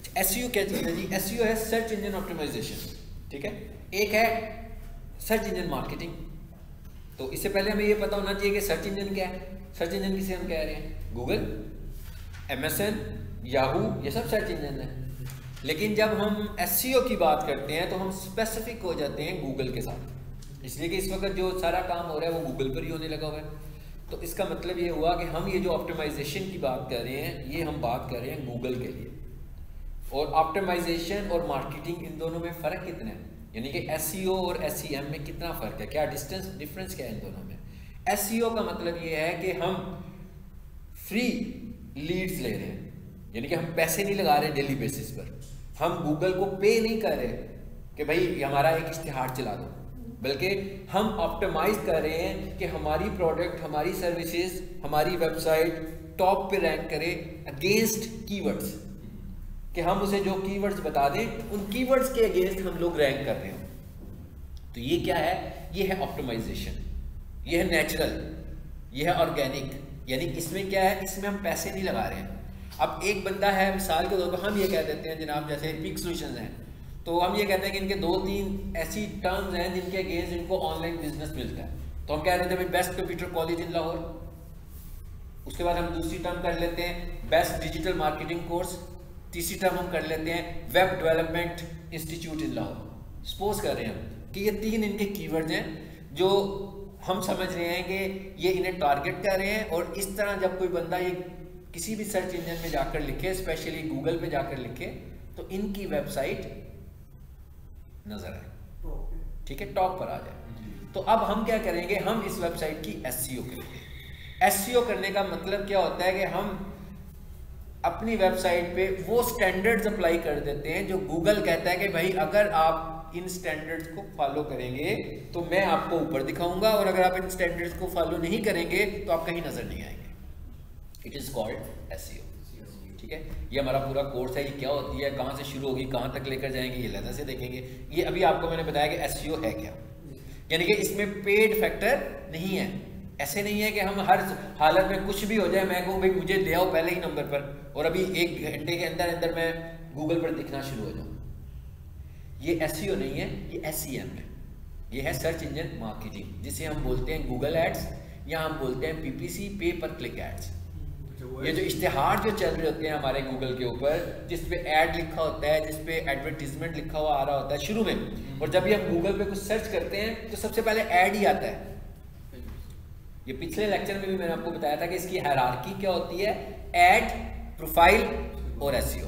अच्छा एसईओ क्या चीज़ है जी? एसईओ है सर्च इंजन ऑप्टिमाइजेशन, ठीक है। एक है सर्च इंजन मार्केटिंग। तो इससे पहले हमें ये पता होना चाहिए कि सर्च इंजन क्या है। सर्च इंजन किसे हम कह रहे हैं? गूगल, एमएसएन, याहू, ये सब सर्च इंजन है। लेकिन जब हम एसईओ की बात करते हैं तो हम स्पेसिफिक हो जाते हैं गूगल के साथ, इसलिए कि इस वक्त जो सारा काम हो रहा है वो गूगल पर ही होने लगा हुआ है। तो इसका मतलब ये हुआ कि हम ये जो ऑप्टिमाइजेशन की बात कर रहे हैं ये हम बात कर रहे हैं गूगल के लिए। और ऑप्टिमाइजेशन और मार्केटिंग, इन दोनों में फ़र्क कितना है, यानी कि एसईओ और एसईएम में कितना फ़र्क है, क्या डिफरेंस क्या है इन दोनों में। एसईओ का मतलब ये है कि हम फ्री लीड्स ले रहे हैं, यानी कि हम पैसे नहीं लगा रहे डेली बेसिस पर, हम गूगल को पे नहीं कर रहे कि भाई हमारा एक इश्तिहार चला दो, बल्कि हम ऑप्टिमाइज कर रहे हैं कि हमारी प्रोडक्ट, हमारी सर्विसेज, हमारी वेबसाइट टॉप पे रैंक करे अगेंस्ट कीवर्ड्स, कि हम उसे जो कीवर्ड्स बता दें उन कीवर्ड्स के अगेंस्ट हम लोग रैंक कर रहे हो। तो ये क्या है? ये है ऑप्टिमाइजेशन, ये है नेचुरल, ये है ऑर्गेनिक, यानी इसमें क्या है, इसमें हम पैसे नहीं लगा रहे हैं। अब एक बंदा है, मिसाल के तौर पर हम ये कह देते हैं जनाब, जैसे पिक सॉल्यूशंस हैं, तो हम ये कहते हैं कि इनके 2-3 ऐसी टर्म्स हैं जिनके अगेंस्ट इनको ऑनलाइन बिजनेस मिलता है। तो हम कह देते हैं भाई best computer college in Lahore. उसके बाद हम दूसरी टर्म कर लेते हैं बेस्ट डिजिटल मार्केटिंग कोर्स। तीसरी टर्म हम कर लेते हैं वेब डेवलपमेंट इंस्टीट्यूट इन लाहौर। सपोज कर रहे हैं कि ये 3 इनके कीवर्ड्स हैं जो हम समझ रहे हैं कि ये इन्हें टारगेट कर रहे हैं। और इस तरह जब कोई बंदा ये किसी भी सर्च इंजन में जाकर लिखे, स्पेशली गूगल पे जाकर लिखे, तो इनकी वेबसाइट नजर आए, ठीक है, टॉप पर आ जाए। तो अब हम क्या करेंगे, हम इस वेबसाइट की एसईओ करेंगे। एसईओ करने का मतलब क्या होता है कि हम अपनी वेबसाइट पे वो स्टैंडर्ड्स अप्लाई कर देते हैं जो गूगल कहता है कि भाई अगर आप इन स्टैंडर्ड्स को फॉलो करेंगे तो मैं आपको ऊपर दिखाऊंगा, और अगर आप इन स्टैंडर्ड्स को फॉलो नहीं करेंगे तो आप कहीं नजर नहीं आएंगे। इट इज कॉल्ड एसईओ, ठीक है। ये हमारा पूरा कोर्स है, ये क्या होती है, कहाँ से शुरू होगी, कहाँ तक लेकर जाएंगे, ये लहजा से देखेंगे। ये अभी आपको मैंने बताया कि एसईओ है क्या, यानी कि इसमें पेड फैक्टर नहीं है। ऐसे नहीं है कि हम हर हालत में कुछ भी हो जाए मैं कहूँ भाई मुझे ले आओ पहले ही नंबर पर, और अभी 1 घंटे के अंदर अंदर मैं गूगल पर दिखना शुरू हो जाऊँ। ये एसईओ नहीं है, ये एसईएम है। ये है सर्च इंजन मार्केटिंग, जिसे हम बोलते हैं गूगल एड्स, या हम बोलते हैं पीपीसी, पे पर क्लिक एड्स। ये जो इश्तिहार जो चल रहे होते हैं हमारे गूगल के ऊपर, जिस पे ऐड लिखा होता है, जिस पे एडवर्टीजमेंट लिखा हुआ आ रहा होता है शुरू में, और जब भी हम गूगल पे कुछ सर्च करते हैं तो सबसे पहले ऐड ही आता है। ये पिछले लेक्चर में भी मैंने आपको बताया था कि इसकी हायरार्की क्या होती है, ऐड, प्रोफाइल और एसईओ।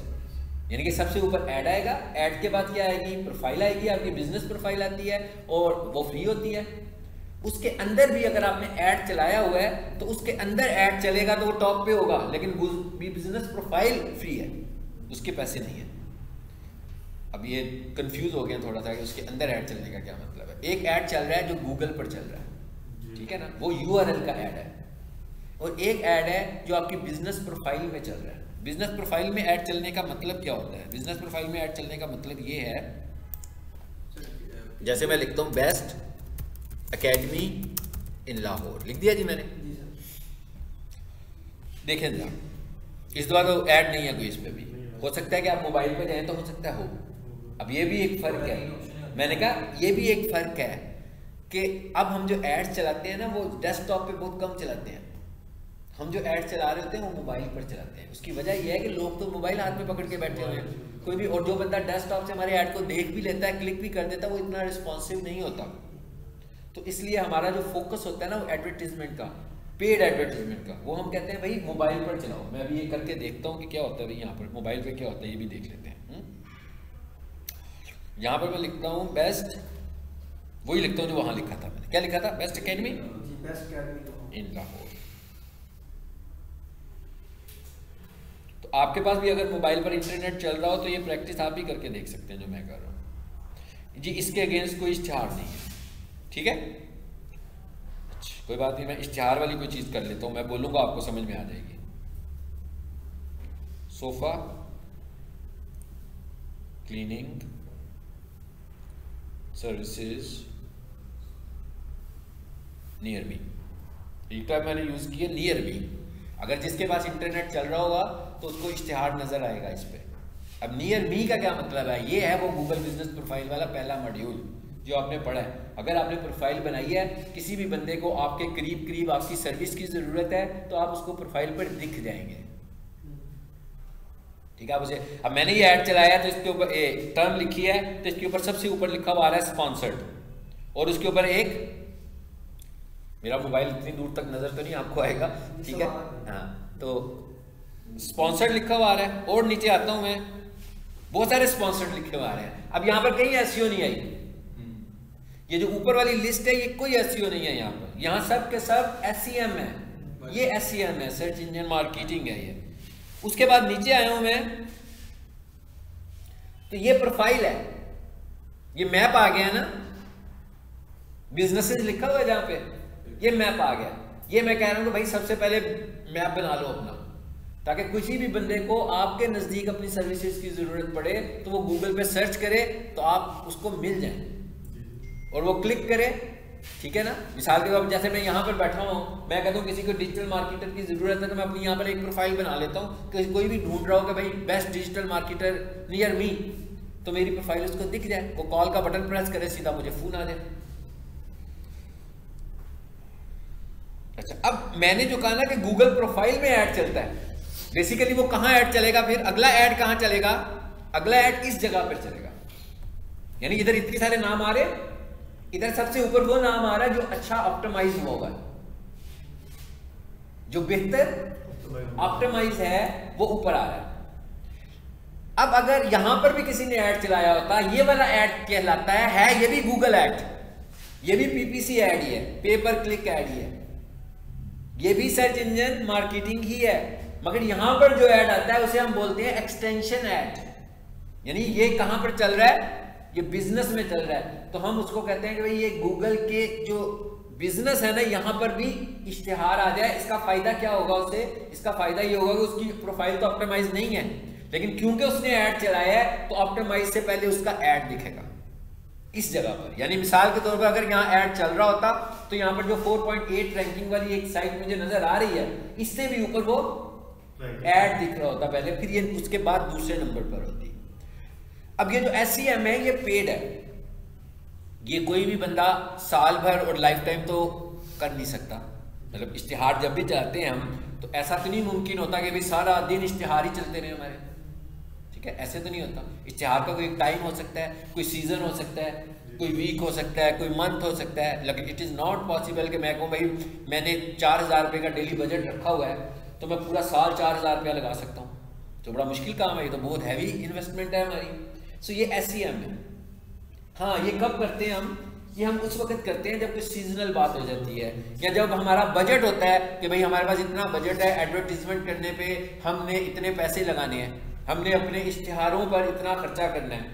यानी कि सबसे ऊपर ऐड आएगा, ऐड के बाद क्या आएगी, प्रोफाइल आएगी, आपकी बिजनेस प्रोफाइल आती है और वो फ्री होती है। उसके अंदर भी अगर आपने ऐड चलाया हुआ है तो उसके अंदर ऐड चलेगा तो वो टॉप पे होगा, लेकिन बिजनेस प्रोफाइल फ्री है, उसके पैसे नहीं है। अब ये कंफ्यूज हो गए थोड़ा सा कि उसके अंदर ऐड चलने का क्या मतलब है। एक ऐड चल रहा है जो गूगल पर चल रहा है, ठीक है ना, वो यूआरएल का ऐड है, और एक ऐड है जो आपकी बिजनेस प्रोफाइल में चल रहा है। बिजनेस प्रोफाइल में ऐड चलने का मतलब क्या होता है? बिजनेस प्रोफाइल में ऐड चलने का मतलब ये है, जैसे मैं लिखता हूँ बेस्ट एकेडमी इन लाहौर, लिख दिया जी मैंने। देखें जरा, इस दफा तो ऐड नहीं है कोई, इस पे भी हो सकता है कि आप मोबाइल पे जाएं तो हो सकता है हो। अब ये भी एक फ़र्क है, मैंने कहा ये भी एक फ़र्क है कि अब हम जो ऐड चलाते हैं ना वो डेस्कटॉप पे बहुत कम चलाते हैं। हम जो ऐड चला रहे होते हैं वो मोबाइल पर चलाते हैं। उसकी वजह यह है कि लोग तो मोबाइल हाथ में पकड़ के बैठे हुए हैं कोई भी, और जो बंदा डेस्कटॉप से हमारे ऐड को देख भी लेता है, क्लिक भी कर देता है, वो इतना रिस्पॉन्सिव नहीं होता। तो इसलिए हमारा जो फोकस होता है ना वो एडवर्टीजमेंट का, पेड एडवर्टीजमेंट का, वो हम कहते हैं भाई मोबाइल पर चलाओ। मैं अभी ये करके देखता हूँ कि क्या होता है भाई, यहाँ पर मोबाइल पे क्या होता है ये भी देख लेते हैं। यहाँ पर मैं लिखता हूँ बेस्ट, वही लिखता हूँ जो वहाँ लिखा था मैंने। क्या लिखा था? Best academy in Lahore. तो आपके पास भी अगर मोबाइल पर इंटरनेट चल रहा हो तो ये प्रैक्टिस आप भी करके देख सकते हैं जो मैं कर रहा हूँ जी। इसके अगेंस्ट कोई इश्तिहार नहीं है, ठीक है। अच्छा कोई बात नहीं, मैं इश्तिहार वाली कोई चीज़ कर लेता हूँ, मैं बोलूँगा आपको समझ में आ जाएगी। Sofa cleaning services near me, एक टाइम मैंने यूज़ किया नियर मी। अगर जिसके पास इंटरनेट चल रहा होगा तो उसको इश्तिहार नज़र आएगा इस पर। अब नियर मी का क्या मतलब है? ये है वो गूगल बिजनेस प्रोफाइल वाला पहला मॉड्यूल जो आपने पढ़ा है। अगर आपने प्रोफाइल बनाई है, किसी भी बंदे को आपके करीब करीब आपकी सर्विस की ज़रूरत है तो आप उसको प्रोफाइल पर दिख जाएंगे, ठीक है। आप उसे, अब मैंने ये ऐड चलाया तो इसके ऊपर टर्म लिखी है तो इसके ऊपर सबसे ऊपर लिखा हुआ आ रहा है स्पॉन्सर्ड, और उसके ऊपर एक, मेरा मोबाइल इतनी दूर तक नजर तो नहीं आपको आएगा, ठीक है, हाँ, तो स्पॉन्सर्ड लिखा हुआ आ रहा है। और नीचे आता हूं मैं, बहुत सारे स्पॉन्सर्ड लिखे हुए आ रहे हैं। अब यहाँ पर कहीं एसईओ नहीं आई, ये जो ऊपर वाली लिस्ट है ये कोई एसईओ नहीं है यहाँ पर, यहाँ सब के सब एसईएम है, ये एसईएम है, सर्च इंजन मार्केटिंग है ये। उसके बाद नीचे आया हूं मैं तो ये प्रोफाइल है, ये मैप आ गया ना, बिजनेसेस लिखा हुआ है जहां पे, ये मैप आ गया। ये मैं कह रहा हूं कि भाई सबसे पहले मैप बना लो अपना, ताकि किसी भी बंदे को आपके नजदीक अपनी सर्विसेज की जरूरत पड़े तो वो गूगल पे सर्च करे तो आप उसको मिल जाए और वो क्लिक करे, ठीक है ना। मिसाल के तौर, जैसे मैं यहाँ पर बैठा हूँ, मैं कहता हूँ किसी को डिजिटल मार्केटर की जरूरत है तो मैं अपनी यहाँ पर एक प्रोफाइल बना लेता हूँ कि कोई भी ढूंढ रहा हो कि भाई best digital marketer near me, तो मेरी प्रोफाइल उसको दिख जाए, वो कॉल का बटन प्रेस करे, सीधा मुझे फोन आ जाए। अच्छा, अब मैंने जो कहा ना कि गूगल प्रोफाइल में ऐड चलता है, बेसिकली वो कहाँ ऐड चलेगा, फिर अगला ऐड कहाँ चलेगा, अगला ऐड इस जगह पर चलेगा। यानी इधर इतने सारे नाम आ रहे, इधर सबसे ऊपर वो नाम आ रहा है जो अच्छा ऑप्टिमाइज होगा, जो बेहतर ऑप्टिमाइज है वो ऊपर आ रहा है। अब अगर यहां पर भी किसी ने ऐड चलाया होता, ये वाला ऐड कहलाता है ये भी गूगल ऐड, ये भी पीपीसी ऐड ही है, पे पर क्लिक ऐड ही है, ये भी सर्च इंजन मार्केटिंग ही है, मगर यहां पर जो ऐड आता है उसे हम बोलते हैं एक्सटेंशन ऐड। यानी ये कहां पर चल रहा है, ये बिजनेस में चल रहा है, तो हम उसको कहते हैं कि भाई ये गूगल के जो बिजनेस है ना, यहां पर भी इश्तिहार आ जाए। इसका फायदा क्या होगा उसे, इसका फायदा ये होगा कि उसकी प्रोफाइल तो ऑप्टिमाइज नहीं है, लेकिन क्योंकि उसने ऐड चलाया है तो ऑप्टिमाइज से पहले उसका ऐड दिखेगा इस जगह पर। यानी मिसाल के तौर पर अगर यहाँ ऐड चल रहा होता तो यहाँ पर जो 4.8 रैंकिंग वाली एक साइट मुझे नजर आ रही है, इससे भी ऊपर वो ऐड दिख रहा होता पहले, फिर ये उसके बाद दूसरे नंबर पर होती। अब ये जो SEM है ये पेड है, ये कोई भी बंदा साल भर और लाइफ टाइम तो कर नहीं सकता। मतलब इश्तिहार जब भी चाहते हैं हम, तो ऐसा तो नहीं मुमकिन होता कि भाई सारा दिन इश्तिहार ही चलते रहे हमारे, ठीक है, ऐसे तो नहीं होता। इश्तिहार का कोई टाइम हो सकता है, कोई सीजन हो सकता है, कोई वीक हो सकता है, कोई मंथ हो सकता है, लेकिन इट इज़ नॉट पॉसिबल कि मैं कहूँ भाई मैंने 4000 रुपये का डेली बजट रखा हुआ है तो मैं पूरा साल 4000 रुपया लगा सकता हूँ, तो बड़ा मुश्किल काम है, ये तो बहुत हैवी इन्वेस्टमेंट है हमारी। सो ये SEM है। हाँ, ये कब करते हैं हम, ये हम उस वक्त करते हैं जब कोई सीजनल बात हो जाती है, या जब हमारा बजट होता है कि भाई हमारे पास इतना बजट है, एडवर्टीजमेंट करने पे हमने इतने पैसे लगाने हैं, हमने अपने इश्तिहारों पर इतना खर्चा करना है,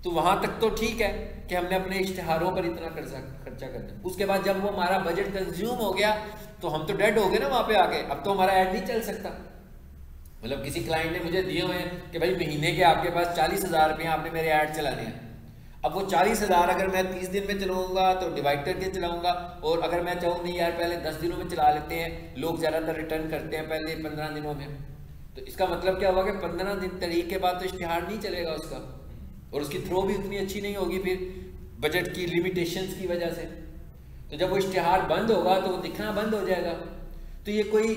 तो वहाँ तक तो ठीक है कि हमने अपने इश्तिहारों पर इतना खर्चा करना है। उसके बाद जब वो हमारा बजट कंज्यूम हो गया तो हम तो डेड हो गए ना वहाँ पे आके, अब तो हमारा ऐड नहीं चल सकता। मतलब किसी क्लाइंट ने मुझे दिए हुए हैं कि भाई महीने के आपके पास 40,000 रुपये आपने मेरे ऐड चलाने हैं। अब वो 40,000 अगर मैं 30 दिन में चलाऊंगा तो डिवाइड करके चलाऊंगा, और अगर मैं चाहूँ नहीं यार पहले 10 दिनों में चला लेते हैं, लोग ज़्यादातर रिटर्न करते हैं पहले 15 दिनों में, तो इसका मतलब क्या हुआ कि 15 दिन तरीके के बाद तो इश्तिहार नहीं चलेगा उसका, और उसकी थ्रो भी उतनी अच्छी नहीं होगी फिर बजट की लिमिटेशंस की वजह से। तो जब वो इश्तिहार बंद होगा तो वो दिखना बंद हो जाएगा। तो ये कोई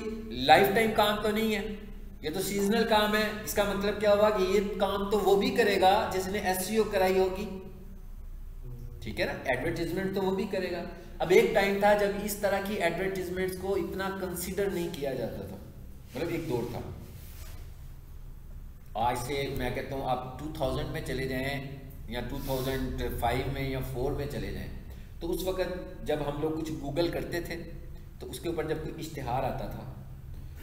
लाइफ टाइम काम तो नहीं है, ये तो सीजनल काम है। इसका मतलब क्या हुआ कि ये काम तो वो भी करेगा जिसने SEO कराई होगी, ठीक है ना, एडवर्टीजमेंट तो वो भी करेगा। अब एक टाइम था जब इस तरह की एडवर्टीजमेंट्स को इतना कंसीडर नहीं किया जाता था, मतलब एक दौर था। आज से मैं कहता हूँ आप 2000 में चले जाएं या 2005 में या 4 में चले जाएं, तो उस वक्त जब हम लोग कुछ गूगल करते थे तो उसके ऊपर जब कोई इश्तिहार आता था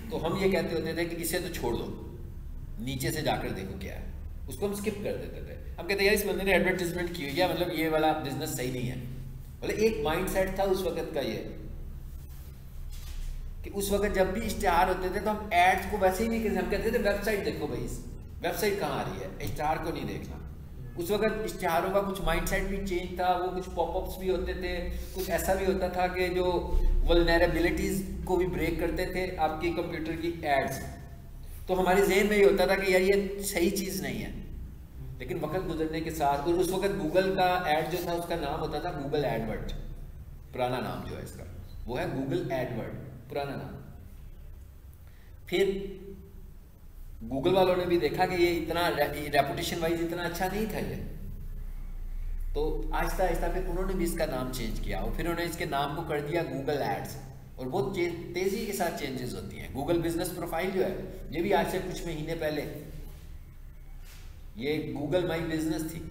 तो हम ये कहते होते थे कि इसे तो छोड़ दो, नीचे से जाकर देखो क्या है, उसको हम स्किप कर देते थे। हम कहते यार इस बंदे ने एडवर्टीजमेंट की हुई है, मतलब ये वाला बिजनेस सही नहीं है। मतलब एक माइंडसेट था उस वक्त का ये, कि उस वक्त जब भी इश्तिहार होते थे तो हम एड्स को वैसे ही नहीं करते, हम कहते थे वेबसाइट देखो भाई, इस वेबसाइट कहाँ आ रही है, इश्तिहार को नहीं देखना। उस वक्त इश्तिहारों का कुछ माइंडसेट भी चेंज था, वो कुछ पॉपअप्स भी होते थे, कुछ ऐसा भी होता था कि जो वल्नरेबिलिटीज़ को भी ब्रेक करते थे आपकी कंप्यूटर की एड्स। तो हमारे जहन में ये होता था कि यार ये सही चीज़ नहीं है। लेकिन वक्त गुजरने के साथ, और उस वक्त गूगल का ऐड जो था उसका नाम होता था गूगल एडवर्ड, पुराना नाम जो है इसका वो है गूगल एडवर्ड, पुराना नाम। फिर गूगल वालों ने भी देखा कि ये इतना रेपुटेशन वाइज इतना अच्छा नहीं था ये, तो आहिस्ता आहिस्ता फिर उन्होंने भी इसका नाम चेंज किया और फिर उन्होंने इसके नाम को कर दिया गूगल एड्स। और बहुत तेज़ी के साथ चेंजेस होती हैं। गूगल बिजनेस प्रोफाइल जो है ये भी आज से कुछ महीने पहले ये गूगल माई बिजनेस थी,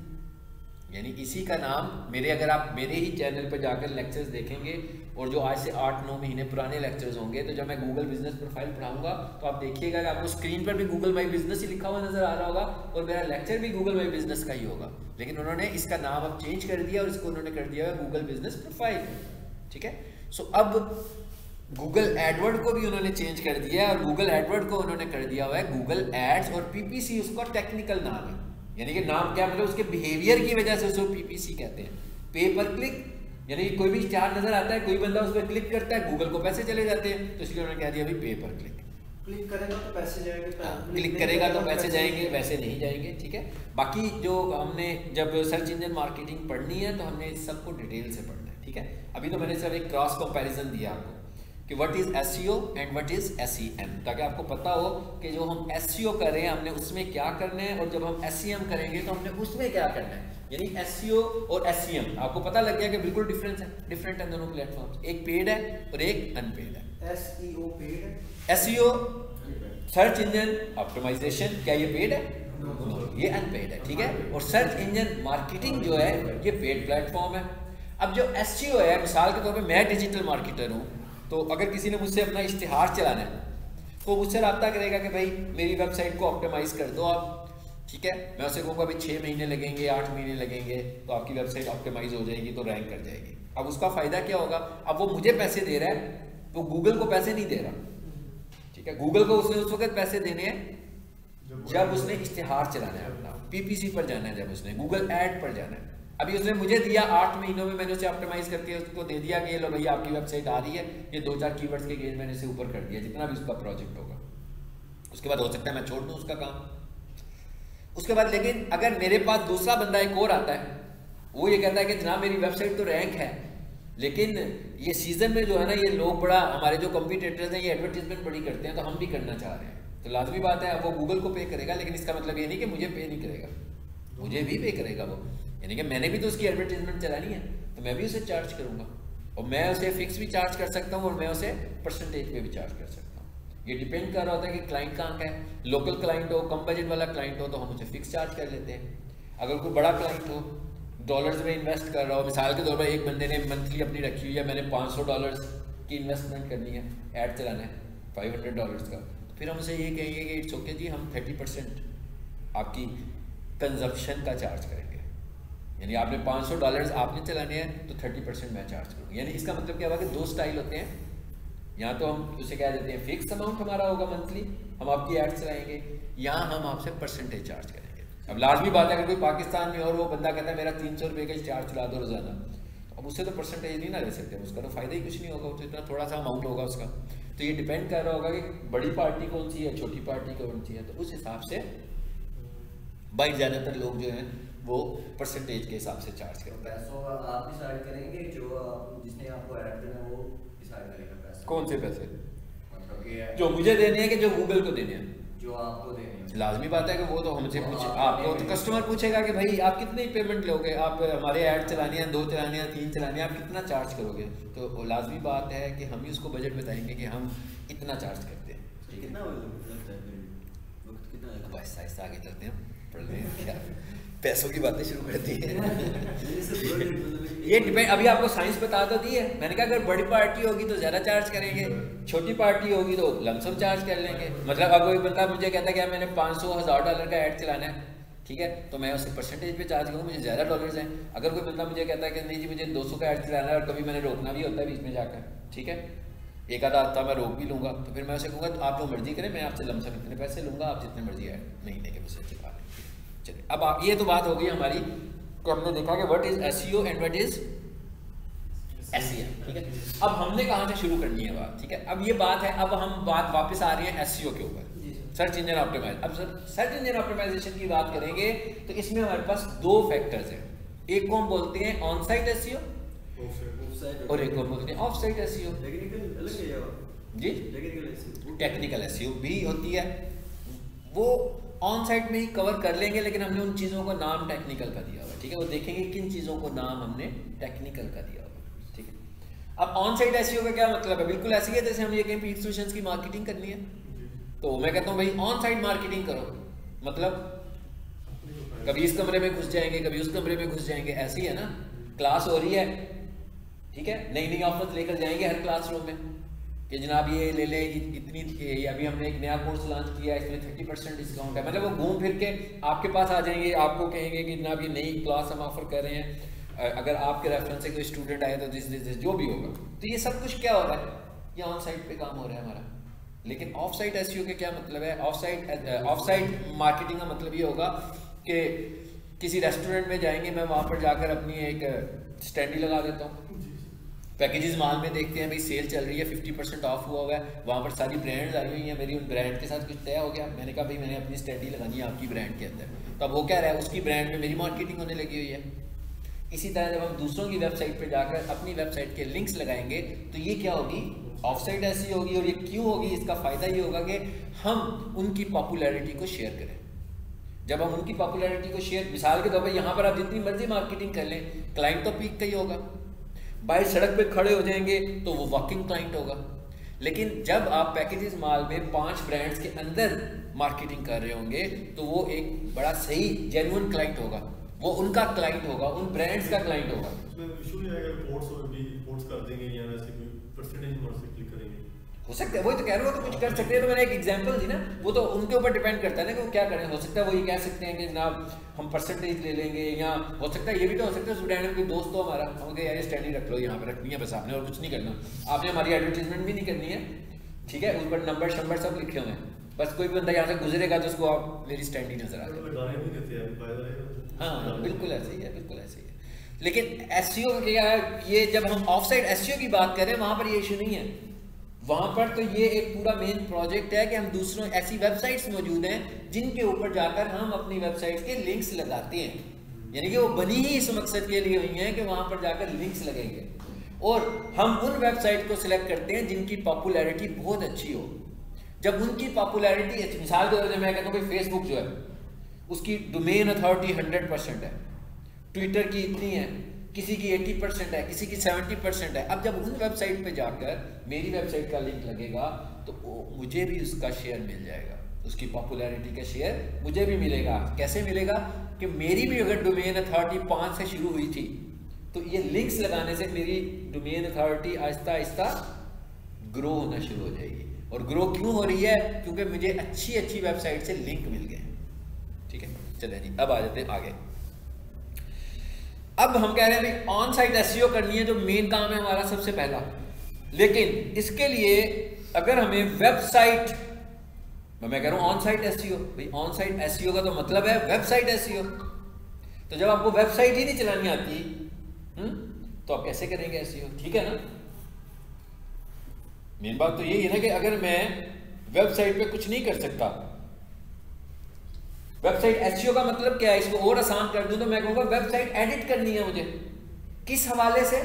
यानी इसी का नाम अगर आप मेरे ही चैनल पर जाकर लेक्चर्स देखेंगे और जो आज से 8-9 महीने पुराने लेक्चर्स होंगे, तो जब मैं गूगल बिजनेस प्रोफाइल पढ़ाऊंगा तो आप देखिएगा कि आपको स्क्रीन पर भी गूगल माई बिजनेस ही लिखा हुआ नजर आ रहा होगा और मेरा लेक्चर भी गूगल माई बिजनेस का ही होगा। लेकिन उन्होंने इसका नाम अब चेंज कर दिया और इसको उन्होंने कर दिया गूगल बिजनेस प्रोफाइल। ठीक है, सो अब गूगल एडवर्ड को भी उन्होंने चेंज कर दिया और गूगल एडवर्ड को उन्होंने कर दिया हुआ है गूगल एड्स, और पीपीसी उसका टेक्निकल नाम है। यानी कि नाम क्या मतलब उसके बिहेवियर की वजह से उसको पीपीसी कहते हैं, पे पर क्लिक। यानी कि कोई भी स्टार नजर आता है, कोई बंदा उस पर क्लिक करता है, गूगल को पैसे चले जाते हैं, तो इसलिए उन्होंने कह दिया भाई पे पर क्लिक। क्लिक करेगा तो पैसे जाएंगे, क्लिक करेगा तो पैसे जाएंगे, वैसे नहीं जाएंगे। ठीक है, बाकी जो हमने जब सर्च इंजन मार्केटिंग पढ़नी है तो हमने इस सबको डिटेल से पढ़ना है। ठीक है, अभी तो मैंने सिर्फ एक क्रॉस कंपैरिजन दिया आपको कि what is SEO and what is SEM, ताकि आपको पता हो कि जो हम एसईओ कर रहे हैं हमने उसमें क्या करना है और जब हम एसईएम करेंगे तो हमने उसमें क्या करना है। यानी एसईओ और एसईएम आपको पता लग गया कि बिल्कुल डिफरेंस है, डिफरेंट है दोनों प्लेटफॉर्म्स, एक पेड है और एक अनपेड है। एसईओ पेड है, एसईओ सर्च इंजन ऑप्टिमाइजेशन, क्या ये पेड है? ये अनपेड है। ठीक है, और सर्च इंजन मार्केटिंग जो है ये पेड प्लेटफॉर्म है। अब जो एसईओ है, मिसाल के तौर पे मैं डिजिटल मार्केटर हूँ, तो अगर किसी ने मुझसे अपना इश्तिहार चलाना है तो मुझसे रब्ता करेगा कि भाई मेरी वेबसाइट को ऑप्टिमाइज कर दो आप। ठीक है, मैं उसे कहूँगा भाई 6 महीने लगेंगे, 8 महीने लगेंगे, तो आपकी वेबसाइट ऑप्टिमाइज हो जाएगी, तो रैंक कर जाएगी। अब उसका फ़ायदा क्या होगा? अब वो मुझे पैसे दे रहा है, वो गूगल को पैसे नहीं दे रहा। ठीक है, गूगल को उसने उस वक्त पैसे देने हैं जब उसने इश्तिहार चलाना है अपना, पीपीसी पर जाना है, जब उसने गूगल ऐड पर जाना है। अभी उसने मुझे दिया 8 महीनों में, मैंने उसे ऑप्टिमाइज करके उसको दे दिया कि ये लो भैया आपकी वेबसाइट आ रही है, ये 2-4 कीवर्ड्स के गेन मैंने इसे ऊपर कर दिया, जितना भी उसका प्रोजेक्ट होगा। उसके बाद हो सकता है मैं छोड़ दूं उसका काम। उसके बाद लेकिन अगर मेरे पास दूसरा बंदा एक और आता है, वो ये कहता है कि जनाब मेरी वेबसाइट तो रैंक है, लेकिन ये सीजन में जो है ना ये लोग बड़ा, हमारे जो कंपीटिटर्स हैं ये एडवर्टीजमेंट बड़ी करते हैं, तो हम भी करना चाह रहे हैं। तो लाजमी बात है वो गूगल को पे करेगा, लेकिन इसका मतलब ये नहीं कि मुझे पे नहीं करेगा, मुझे भी पे करेगा वो। यानी कि मैंने भी तो उसकी एडवर्टीजमेंट चलानी है, तो मैं भी उसे चार्ज करूंगा, और मैं उसे फिक्स भी चार्ज कर सकता हूँ और मैं उसे परसेंटेज पे भी चार्ज कर सकता हूँ। ये डिपेंड कर रहा होता है कि क्लाइंट कहाँ का है। लोकल क्लाइंट हो, कम बजट वाला क्लाइंट हो, तो हम उसे फिक्स चार्ज कर लेते हैं। अगर कोई बड़ा क्लाइंट हो, डॉलर्स में इन्वेस्ट कर रहा हो, मिसाल के तौर पर एक बंदे ने मंथली अपनी रखी हुई है, मैंने $500 की इन्वेस्टमेंट करनी है, ऐड चलाना है $500 का, तो फिर हम उसे ये कहेंगे कि इट्स ओके जी, हम 30% आपकी कंजप्शन का चार्ज करेंगे। यानी आपने $500 आपने चलाने हैं तो 30% मैं चार्ज करूँगा। यानी इसका मतलब क्या हुआ कि 2 स्टाइल होते हैं। यहाँ तो हम उसे कह देते हैं फिक्स अमाउंट हमारा होगा मंथली, हम आपकी ऐड चलाएंगे, यहाँ हम आपसे परसेंटेज चार्ज करेंगे। अब लाजमी बात है अगर कोई पाकिस्तान में और वो बंदा कहता है मेरा 300 रुपये का चार्ज चला दो रोजाना, तो अब उससे तो परसेंटेज नहीं ना ले सकते, उसका तो फायदा ही कुछ नहीं होगा, उससे इतना थोड़ा सा अमाउंट होगा उसका। तो ये डिपेंड कर रहा होगा कि बड़ी पार्टी कौन सी है, छोटी पार्टी कौन सी है, तो उस हिसाब से भाई ज़्यादातर लोग जो हैं वो परसेंटेज के हिसाब से चार्ज करेंगे। पैसों का आप डिसाइड करेंगे, जो जिसने आपको ऐड देना है वो डिसाइड करेगा पैसे। कौन से पैसे? मतलब कि जो मुझे देने हैं कि जो गूगल को देने हैं? जो आपको देने हैं। लाजमी बात है कि वो तो हमसे पूछे, आपको तो कस्टमर पूछेगा कि भाई आप कितनी पेमेंट लोगे, आप हमारे ऐड चलानी है, 2 चलानी है, 3 चलानी है, आप कितना चार्ज करोगे? तो लाजमी बात है कि हम ही उसको बजट बताएंगे कि हम इतना चार्ज करते हैं। कितना वक्त कितना बस आहिस्ता आगे चलते हैं, पढ़ लें क्या पैसों की बातें शुरू करती है। ये डिपेंड, अभी आपको साइंस बता तो दी है मैंने कहा, अगर बड़ी पार्टी होगी तो ज़्यादा चार्ज करेंगे, छोटी पार्टी होगी तो लमसम चार्ज कर लेंगे। मतलब अब कोई बंदा मुझे कहता है कि मैंने $500,000 का ऐड चलाना है, ठीक है, तो मैं उसे परसेंटेज पे चार्ज करूँगा, मुझे ज़्यादा डॉलर्स हैं। अगर कोई बंदा मुझे कहता है कि नहीं जी मुझे 200 का ऐड चलाना है, और कभी मैंने रोकना भी होता है बीच में जाकर, ठीक है, एक आधा हफ्ता मैं रोक भी लूँगा, तो फिर मैं उसे कहूँगा तो आप जो मर्जी करें, मैं आपसे लमसम इतने पैसे लूँगा, आप जितने मर्जी ऐड महीने के मुझसे चला लें। चलिए, अब ये तो बात हो गई हमारी कि हमने देखा कि what is SEO and what is SEM, ठीक है। अब हमने कहाँ से शुरू करनी है बात, ठीक है। अब ये बात है, अब हम बात वापस आ रही है एसईओ के ऊपर। Search engine optimize. अब सर्च इंजन ऑप्टिमाइजेशन की बात करेंगे तो इसमें हमारे पास दो फैक्टर्स हैं, एक को हम बोलते हैं ऑन साइट एसईओ और एक को बोलते हैं ऑफ साइट एसईओ। जी टेक्निकल एसईओ भी होती है, वो ऑन साइट में ही कवर कर लेंगे, लेकिन हमने उन चीज़ों को नाम टेक्निकल का दिया हुआ है, ठीक है। वो देखेंगे किन चीज़ों को नाम हमने टेक्निकल का दिया हुआ है, ठीक है। अब ऑन साइट एसईओ का क्या मतलब है, बिल्कुल ऐसी है जैसे हम ये कहीं पेड सॉल्यूशंस की मार्केटिंग करनी है, तो मैं कहता हूँ भाई ऑन साइट मार्केटिंग करो, मतलब कभी इस कमरे में घुस जाएंगे, कभी उस कमरे में घुस जाएंगे, ऐसी है ना। क्लास हो रही है, ठीक है, नई नई ऑफर्स लेकर जाएंगे हर क्लासरूम में कि जनाब ये ले ले इतनी, अभी हमने एक नया कोर्स लॉन्च किया है, इसमें 30% डिस्काउंट है, मतलब वो घूम फिर के आपके पास आ जाएंगे, आपको कहेंगे कि जनाब ये नई क्लास हम ऑफर कर रहे हैं, अगर आपके रेफरेंस से कोई स्टूडेंट आए तो दिस जो भी होगा। तो ये सब कुछ क्या हो रहा है, ये ऑन साइट पे काम हो रहा है हमारा। लेकिन ऑफ साइट एसईओ के क्या मतलब है, ऑफ साइट मार्केटिंग का मतलब ये होगा कि किसी रेस्टोरेंट में जाएंगे, मैं वहाँ पर जाकर अपनी एक स्टैंडी लगा देता हूँ, पैकेजेस माल में देखते हैं भाई सेल चल रही है, 50% ऑफ हुआ है, वहाँ पर सारी ब्रांड्स आई हुई हैं, मेरी उन ब्रांड के साथ कुछ तय हो गया, मैंने कहा भाई मैंने अपनी स्टडी लगानी है आपकी ब्रांड के अंदर, तो अब वो क्या रहा है, उसकी ब्रांड में मेरी मार्केटिंग होने लगी हुई है। इसी तरह जब हम दूसरों की वेबसाइट पर जाकर अपनी वेबसाइट के लिंक्स लगाएंगे तो ये क्या होगी, ऑफ साइट ऐसी होगी। और ये क्यों होगी, इसका फ़ायदा ये होगा कि हम उनकी पॉपुलैरिटी को शेयर करें। जब हम उनकी पॉपुलैरिटी को शेयर, मिसाल के तौर पर यहाँ पर आप जितनी मर्जी मार्केटिंग कर लें, क्लाइंट तो पीक का ही होगा, बाहर सड़क पे खड़े हो जाएंगे तो वो वॉकिंग क्लाइंट होगा। लेकिन जब आप पैकेजेस माल में 5 ब्रांड्स के अंदर मार्केटिंग कर रहे होंगे तो वो एक बड़ा सही जेन्युइन क्लाइंट होगा, वो उनका क्लाइंट होगा, उन ब्रांड्स का क्लाइंट होगा। हो सकता है, वही तो कह रहा हूँ, तो कुछ कर सकते हैं। तो मैंने एक एग्जांपल दी ना, वो तो उनके ऊपर डिपेंड करता है ना कि वो क्या करें। हो सकता है वो ये कह सकते हैं कि जनाब हम परसेंटेज ले लेंगे, या हो सकता है ये भी तो हो सकता है स्टूडेंट में कोई दोस्त हो हमारा, हम कहें यार स्टैंडिंग रख लो, यहाँ पर रखनी है बस आपने, और कुछ नहीं करना, आपने हमारी एडवर्टीजमेंट भी नहीं करनी है, ठीक है, उस पर नंबर शंबर सब लिखे हुए हैं, बस कोई भी बंदा यहाँ से गुजरेगा तो उसको आप मेरी स्टैंडिंग नजर आ जाए। हाँ बिल्कुल ऐसे ही है, बिल्कुल ऐसे ही है। लेकिन एसईओ का क्या है, ये जब हम ऑफ साइट एसईओ की बात करें वहाँ पर ये इशू नहीं है, वहाँ पर तो ये एक पूरा मेन प्रोजेक्ट है कि हम दूसरों, ऐसी वेबसाइट्स मौजूद हैं जिनके ऊपर जाकर हम अपनी वेबसाइट्स के लिंक्स लगाते हैं, यानी कि वो बनी ही इस मकसद के लिए हुई हैं कि वहाँ पर जाकर लिंक्स लगेंगे, और हम उन वेबसाइट को सिलेक्ट करते हैं जिनकी पॉपुलैरिटी बहुत अच्छी हो। जब उनकी पॉपुलैरिटी, मिसाल के तौर पर मैं कहता हूँ कि फेसबुक जो है उसकी डोमेन अथॉरिटी 100% है, ट्विटर की इतनी है, किसी की 80% है, किसी की 70% है। अब जब उन वेबसाइट पे जाकर मेरी वेबसाइट का लिंक लगेगा तो मुझे भी उसका शेयर मिल जाएगा, उसकी पॉपुलैरिटी का शेयर मुझे भी मिलेगा। कैसे मिलेगा कि मेरी भी अगर डोमेन अथॉरिटी 5 से शुरू हुई थी तो ये लिंक्स लगाने से मेरी domain authority Aahista Aahista grow होना शुरू हो जाएगी। और ग्रो क्यों हो रही है, क्योंकि मुझे अच्छी अच्छी वेबसाइट से लिंक मिल गए। ठीक है, चलिए जी अब आ जाते हैं आगे। अब हम कह रहे हैं भाई ऑन साइट एसईओ करनी है, जो मेन काम है हमारा सबसे पहला। लेकिन इसके लिए अगर हमें वेबसाइट, मैं कह रहा हूं ऑन साइट एसईओ, भाई ऑन साइट एसईओ का तो मतलब है वेबसाइट एसईओ। तो जब आपको वेबसाइट ही नहीं चलानी आती तो आप कैसे करेंगे एसईओ, ठीक है ना। मेन बात तो यही है ना कि अगर मैं वेबसाइट पे कुछ नहीं कर सकता, वेबसाइट एसईओ का मतलब क्या है, इसको और आसान कर दूं तो मैं कहूंगा वेबसाइट एडिट करनी है मुझे। किस हवाले से,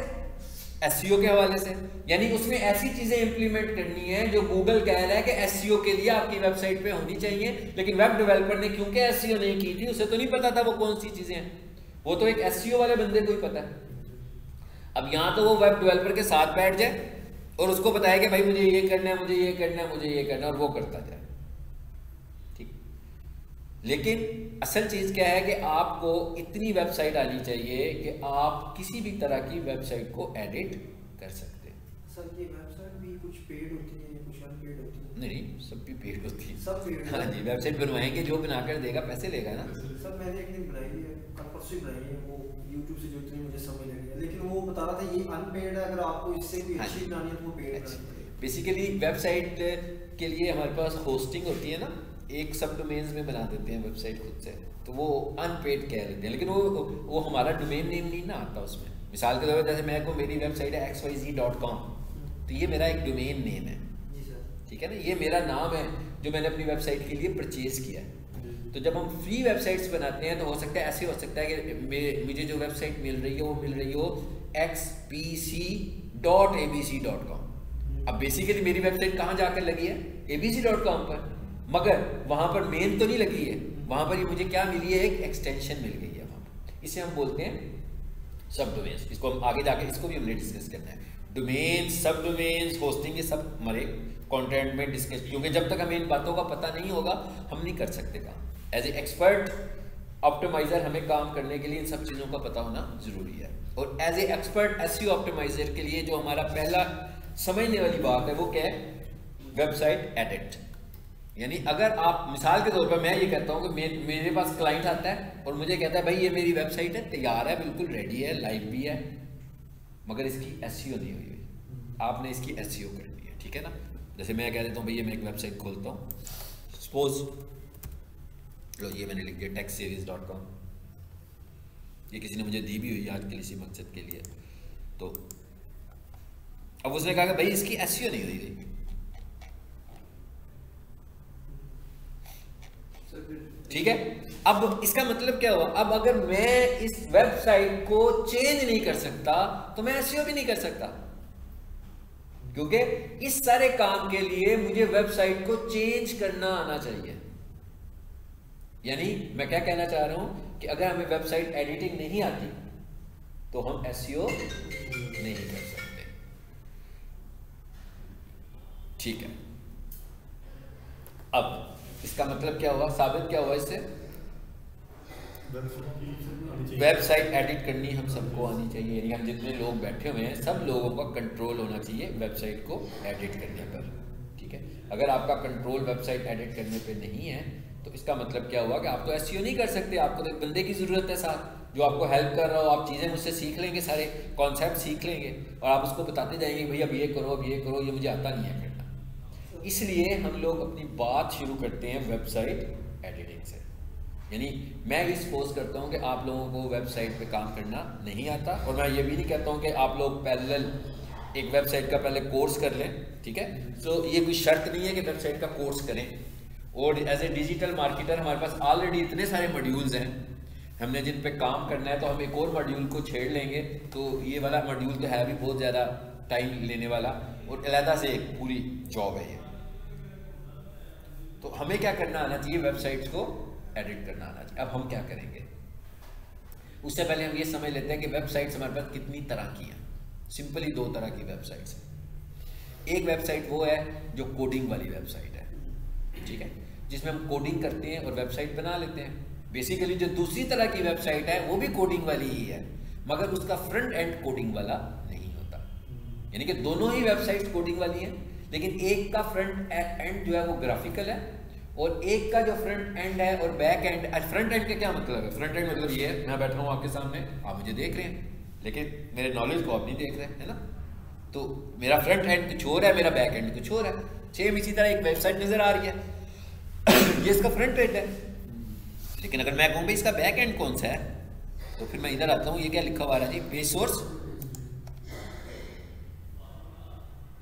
एसईओ के हवाले से, यानी उसमें ऐसी चीजें इंप्लीमेंट करनी है जो गूगल कह रहा है कि एसईओ के लिए आपकी वेबसाइट पे होनी चाहिए। लेकिन वेब डेवलपर ने क्योंकि एसईओ नहीं की थी, उसे तो नहीं पता था वो कौन सी चीजें हैं, वो तो एक एसईओ वाले बंदे को ही पता है। अब यहां तो वो वेब डेवलपर के साथ बैठ जाए और उसको बताया कि भाई मुझे ये करना है, मुझे ये करना है, मुझे ये करना है, और वो करता जाए। लेकिन असल चीज क्या है कि आपको इतनी वेबसाइट आनी चाहिए कि आप किसी भी तरह की वेबसाइट को एडिट कर सकते हैं। सर ये वेबसाइट भी कुछ पेड होती है, कुछ अनपेड होती है? नहीं, सब भी पेड होती है, सब पेड। हाँ जी, वेबसाइट बनवाएंगे जो बनाकर देगा पैसे लेगा ना। सर मैंने एक दिन बनाई है, कल परसों ही बनाई है, वो यूट्यूब से जो इतनी मुझे समझ लगी है, लेकिन वो बता रहा था ये अनपेड है, अगर आपको इससे कोई अच्छी बनानी है तो वो पेड है। बेसिकली वेबसाइट के लिए हमारे पास होस्टिंग होती है ना, एक सब डोमेन्स में बना देते हैं वेबसाइट खुद से, तो वो अनपेड कह लेते हैं। लेकिन वो हमारा डोमेन नेम नहीं ना आता उसमें। मिसाल के तौर पर जैसे मैं को मेरी वेबसाइट है xyz.com, तो ये मेरा एक डोमेन नेम है, ठीक है ना, ये मेरा नाम है जो मैंने अपनी वेबसाइट के लिए परचेज किया है। तो जब हम फ्री वेबसाइट्स बनाते हैं तो हो सकता है ऐसे हो सकता है कि मुझे जो वेबसाइट मिल रही है वो मिल रही हो xpc.abc.com। अब बेसिकली मेरी वेबसाइट कहाँ जाकर लगी है, abc.com पर, मगर वहाँ पर मेन तो नहीं लगी है, वहाँ पर ये मुझे क्या मिली है, एक एक्सटेंशन मिल गई है वहाँ पर। इसे हम बोलते हैं सब डोमेन्स। इसको हम आगे जाके इसको भी हमने डिस्कस करना है। डोमेन्स, सब डोमेन्स, होस्टिंग, ये सब हमारे कंटेंट में डिस्कस, क्योंकि जब तक हमें इन बातों का पता नहीं होगा हम नहीं कर सकते काम। एज ए एक्सपर्ट ऑप्टिमाइजर हमें काम करने के लिए इन सब चीज़ों का पता होना ज़रूरी है। और as a expert SEO optimizer के लिए जो हमारा पहला समझने वाली बात है वो क्या है, वेबसाइट एडिट। यानी अगर आप मिसाल के तौर पर मैं ये कहता हूँ कि मेरे पास क्लाइंट आता है और मुझे कहता है भाई ये मेरी वेबसाइट है, तैयार है, बिल्कुल रेडी है, लाइव भी है, मगर इसकी एसईओ नहीं हुई है, आपने इसकी एसईओ करनी है, ठीक है ना। जैसे मैं कह देता हूँ भैया मैं एक वेबसाइट खोलता हूँ, सपोज लो ये मैंने लिख दिया techseries.com, ये किसी ने मुझे दी भी हुई आज के इसी मकसद के लिए। तो अब उसने कहा कि भाई इसकी एसईओ नहीं हुई थी, ठीक है। अब इसका मतलब क्या हुआ, अब अगर मैं इस वेबसाइट को चेंज नहीं कर सकता तो मैं एसईओ भी नहीं कर सकता, क्योंकि इस सारे काम के लिए मुझे वेबसाइट को चेंज करना आना चाहिए। यानी मैं क्या कहना चाह रहा हूं कि अगर हमें वेबसाइट एडिटिंग नहीं आती तो हम एसईओ नहीं कर सकते, ठीक है। अब इसका मतलब क्या हुआ, साबित क्या हुआ इससे, वेबसाइट एडिट करनी हम सबको आनी चाहिए। यानी हम जितने लोग बैठे हुए हैं सब लोगों का कंट्रोल होना चाहिए वेबसाइट को एडिट करने पर, ठीक है। अगर आपका कंट्रोल वेबसाइट एडिट करने पे नहीं है तो इसका मतलब क्या हुआ कि आप तो एसईओ नहीं कर सकते, आपको तो एक बंदे की ज़रूरत है साथ जो आपको हेल्प कर रहा हो। आप चीज़ें मुझसे सीख लेंगे, सारे कॉन्सेप्ट सीख लेंगे और आप उसको बताते जाएंगे भाई अब ये करो, अब ये करो, ये मुझे आता नहीं है करना। इसलिए हम लोग अपनी बात शुरू करते हैं वेबसाइट एडिटिंग से। यानी मैं ये सपोज करता हूँ कि आप लोगों को वेबसाइट पे काम करना नहीं आता, और मैं ये भी नहीं कहता हूँ कि आप लोग पैरेलल एक वेबसाइट का पहले कोर्स कर लें, ठीक है। तो ये कोई शर्त नहीं है कि वेबसाइट का कोर्स करें। और एज ए डिजिटल मार्केटर हमारे पास ऑलरेडी इतने सारे मॉड्यूल्स हैं, हमने जिन पे काम करना है तो हम एक और मॉड्यूल को छेड़ लेंगे, तो ये वाला मॉड्यूल तो है भी बहुत ज़्यादा टाइम लेने वाला और अलहदा से एक पूरी जॉब है ये। तो हमें क्या करना आना चाहिए, वेबसाइट्स को एडिट करना आना चाहिए। अब हम क्या करेंगे, उससे पहले हम ये समझ लेते हैं कि वेबसाइट्स हमारे पास कितनी तरह की हैं। सिंपली दो तरह की वेबसाइट्स हैं। एक वेबसाइट वो है जो कोडिंग वाली वेबसाइट है, ठीक है, जिसमें हम कोडिंग करते हैं और वेबसाइट बना लेते हैं। बेसिकली जो दूसरी तरह की वेबसाइट है वो भी कोडिंग वाली ही है, मगर उसका फ्रंट एंड कोडिंग वाला नहीं होता। यानी कि दोनों ही वेबसाइट्स कोडिंग वाली हैं, लेकिन एक का फ्रंट एंड जो है वो ग्राफिकल है और एक का जो फ्रंट एंड है और बैक एंड। फ्रंट एंड का क्या मतलब है, फ्रंट एंड मतलब ये है मैं बैठा हूँ आपके सामने, आप मुझे देख रहे हैं लेकिन मेरे नॉलेज को आप नहीं देख रहे हैं, है ना। तो मेरा फ्रंट एंड कुछ और है, मेरा बैक एंड कुछ और है। सेम इसी तरह एक वेबसाइट नजर आ रही है ये इसका फ्रंट एंड है, लेकिन अगर मैं कहूँ भाई इसका बैक एंड कौन सा है, तो फिर मैं इधर आता हूँ, ये क्या लिखा हुआ है जी, पेज सोर्स,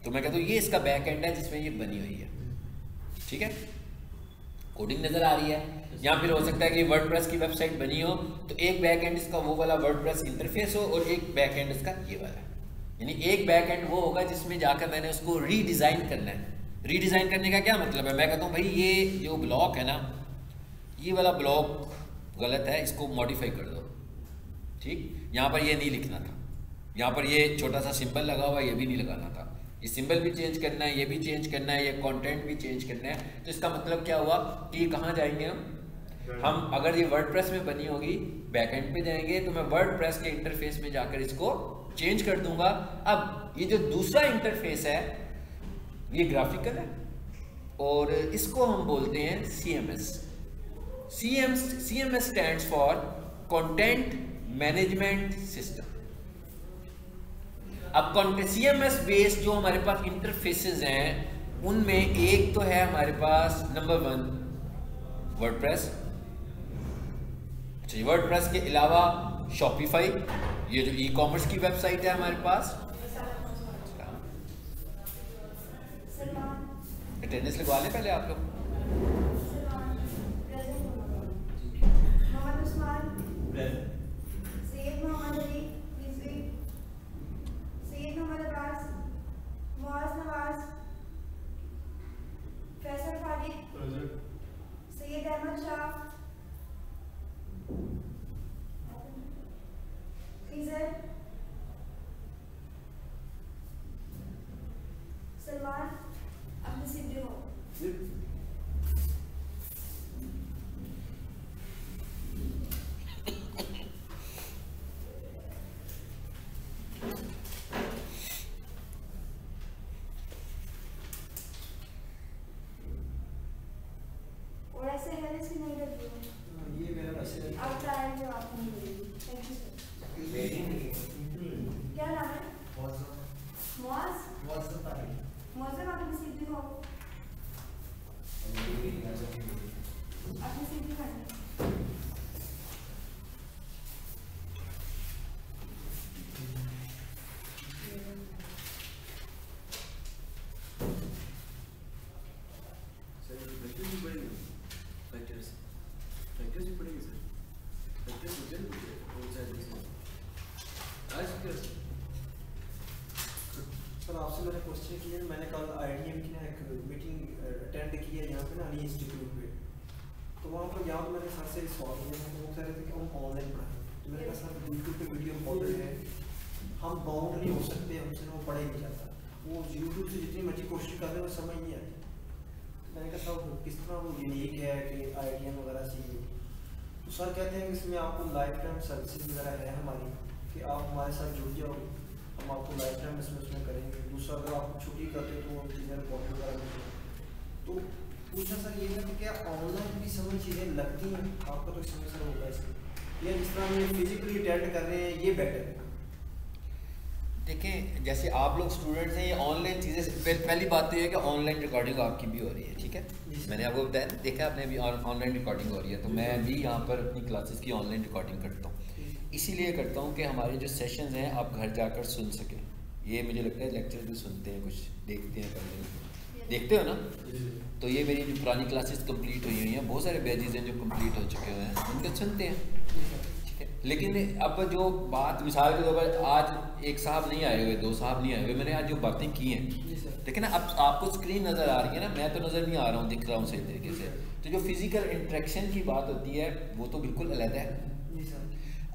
तो मैं कहता हूँ ये इसका बैक एंड है जिसमें ये बनी हुई है, ठीक है, कोडिंग नजर आ रही है। या फिर हो सकता है कि वर्डप्रेस की वेबसाइट बनी हो तो एक बैक एंड इसका वो वाला वर्डप्रेस इंटरफेस हो और एक बैक एंड इसका ये वाला, यानी एक बैक एंड वो होगा जिसमें जाकर मैंने उसको रीडिज़ाइन करना है। रीडिज़ाइन करने का क्या मतलब है, मैं कहता हूँ भाई ये जो ब्लॉक है ना, ये वाला ब्लॉक गलत है, इसको मॉडिफाई कर दो, ठीक, यहाँ पर ये नहीं लिखना था, यहाँ पर ये छोटा सा सिंबल लगा हुआ ये भी नहीं लगाना था, ये सिंबल भी चेंज करना है, ये भी चेंज करना है, ये कंटेंट भी चेंज करना है। तो इसका मतलब क्या हुआ कि कहाँ जाएंगे हम अगर ये वर्डप्रेस में बनी होगी बैकएंड पे जाएंगे तो मैं वर्डप्रेस के इंटरफेस में जाकर इसको चेंज कर दूंगा। अब ये जो दूसरा इंटरफेस है ये ग्राफिकल है और इसको हम बोलते हैं CMS। CMS stands for content management system. अब CMS बेस्ड जो हमारे पास इंटरफेसेस हैं उनमें एक तो है हमारे पास नंबर 1 वर्डप्रेस। अच्छा, वर्डप्रेस के अलावा शॉपिफाई, ये जो ई-कॉमर्स की वेबसाइट है हमारे पास। अटेंडेंस लगवा लें पहले आप लोग। मोहम्मद उस्मान, सैयद मोहम्मद अली रिजवी, सैयद मोहम्मद अब्बास, मुआज नवाज, फैसल खालिद, सैयद अहमद शाह, खिजर, सलमान, अब्दुल सिद्दीक हो। और ऐसे है इसकी नहीं लगी है। ये मेरा मैसेज है। अब ट्रायल जवाब नहीं मिलेगी। Thank you sir. मेरी नहीं क्या नाम है? बहुत मुआज, बहुत तारीफ मौजूद अब्दुल सिद्दीक हो। अब्दुल सिद्दीक है। सर आपसे मैंने क्वेश्चन किया, मैंने कल IDM की ना एक मीटिंग अटेंड की है यहाँ पे ना अली इंस्टीट्यूट पे। तो वहाँ पर यहाँ तो मैंने सर से सवाल किया, तो वो कह रहे थे कि हम ऑनलाइन पढ़ाएं। तो मैंने कहा सर यूट्यूब पे वीडियो रिकॉर्डेड है, हम बाउंड नहीं हो सकते, हमसे वो पढ़ा ही नहीं जाता। वो यूट्यूब से जितनी मर्जी कोशिश कर रहे हैं वो समझ नहीं आती। तो मैंने कहा सर किस तरह वो यूनिक है कि IDM वगैरह सीखिए। तो सर कहते हैं कि इसमें आपको लाइफ टाइम सर्विसेज वगैरह है हमारी, कि आप हमारे साथ जुड़ जाओ, हम आपको लाइफ टाइम इसमें करेंगे। दूसरा अगर आप छुट्टी करते हो तो वो चीज़ें रिकॉर्ड वगैरह मिलती। तो पूछना सर ये है कि क्या ऑनलाइन भी समझ चीज़ें लगती हैं आपका, तो इसमें सर होगा इसमें, या जिस तरह हम ये फिजिकली अटेंड कर रहे हैं ये बेटर है? देखें जैसे आप लोग स्टूडेंट्स हैं, ये ऑनलाइन चीज़ें पहली बात तो ये है कि ऑनलाइन रिकॉर्डिंग आपकी भी हो रही है, ठीक है। मैंने आपको बताया, देखा आपने अभी ऑनलाइन रिकॉर्डिंग हो रही है, तो मैं भी यहाँ पर अपनी क्लासेस की ऑनलाइन रिकॉर्डिंग करता हूँ। इसीलिए करता हूँ कि हमारे जो सेशंस हैं आप घर जाकर सुन सकें। ये मुझे लगता है लेक्चर भी सुनते हैं, कुछ देखते हैं, करने देखते हो ना। तो ये मेरी जो पुरानी क्लासेस कंप्लीट हुई हुई हैं, बहुत सारे बैचेज हैं जो कंप्लीट हो चुके हुए हैं, उनके सुनते हैं, ठीक है। लेकिन अब जो बात मिसाल के तौर पर आज एक साहब नहीं आए हुए, दो साहब नहीं आए हुए, मैंने आज जो बातें की हैं, लेकिन अब आपको स्क्रीन नज़र आ रही है ना, मैं तो नज़र नहीं आ रहा हूँ, दिख रहा हूँ सही तरीके से। तो जो फिजिकल इंटरेक्शन की बात होती है वो तो बिल्कुल अलग है।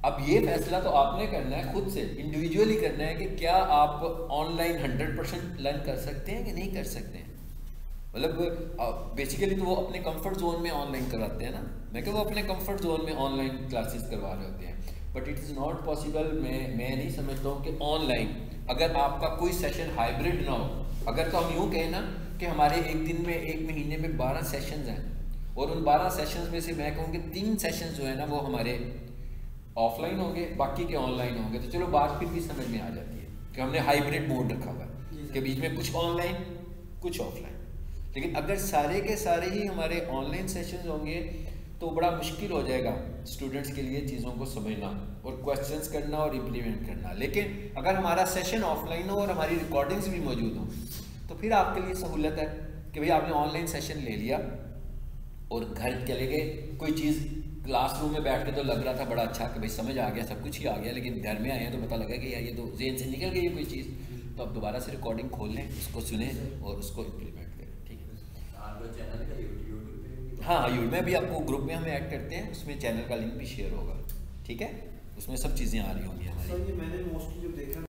अब ये फैसला तो आपने करना है, खुद से इंडिविजुअली करना है कि क्या आप ऑनलाइन 100% लर्न कर सकते हैं कि नहीं कर सकते हैं। मतलब बेसिकली तो वो अपने कंफर्ट जोन में ऑनलाइन कराते हैं ना, मैं क्या वो अपने कंफर्ट जोन में ऑनलाइन क्लासेस करवा रहे होते हैं, but it is not possible. मैं नहीं समझता हूँ कि ऑनलाइन अगर आपका कोई सेशन हाइब्रिड ना हो, अगर तो हम यूँ कहें ना कि हमारे एक दिन में, एक महीने में 12 सेशंस हैं, और उन 12 सेशंस में से मैं कहूँ कि 3 सेशंस जो है ना वो हमारे ऑफलाइन होंगे, बाकी के ऑनलाइन होंगे, तो चलो बात फिर भी समझ में आ जाती है कि हमने हाइब्रिड मोड रखा हुआ है कि बीच में कुछ ऑनलाइन कुछ ऑफलाइन। लेकिन अगर सारे के सारे ही हमारे ऑनलाइन सेशंस होंगे तो बड़ा मुश्किल हो जाएगा स्टूडेंट्स के लिए चीज़ों को समझना और क्वेश्चंस करना और इम्प्लीमेंट करना। लेकिन अगर हमारा सेशन ऑफलाइन हो और हमारी रिकॉर्डिंग्स भी मौजूद हों तो फिर आपके लिए सहूलत है कि भाई आपने ऑनलाइन सेशन ले लिया और घर चले गए, कोई चीज़ क्लासरूम में बैठ के तो लग रहा था बड़ा अच्छा कि भाई समझ आ गया, सब कुछ ही आ गया, लेकिन घर में आए हैं तो पता लगा कि यार ये तो जेन से निकल गई है कोई चीज़। तो अब दोबारा से रिकॉर्डिंग खोल लें, उसको सुने और उसको इम्प्लीमेंट करें, ठीक है। आपका चैनल का यूट्यूब पे? हाँ, यूट्यूब में भी आपको ग्रुप में हमें ऐड करते हैं, उसमें चैनल का लिंक भी शेयर होगा, ठीक है। उसमें सब चीज़ें आ रही होंगी हमारी। सर ये मैंने मोस्टली जो देखा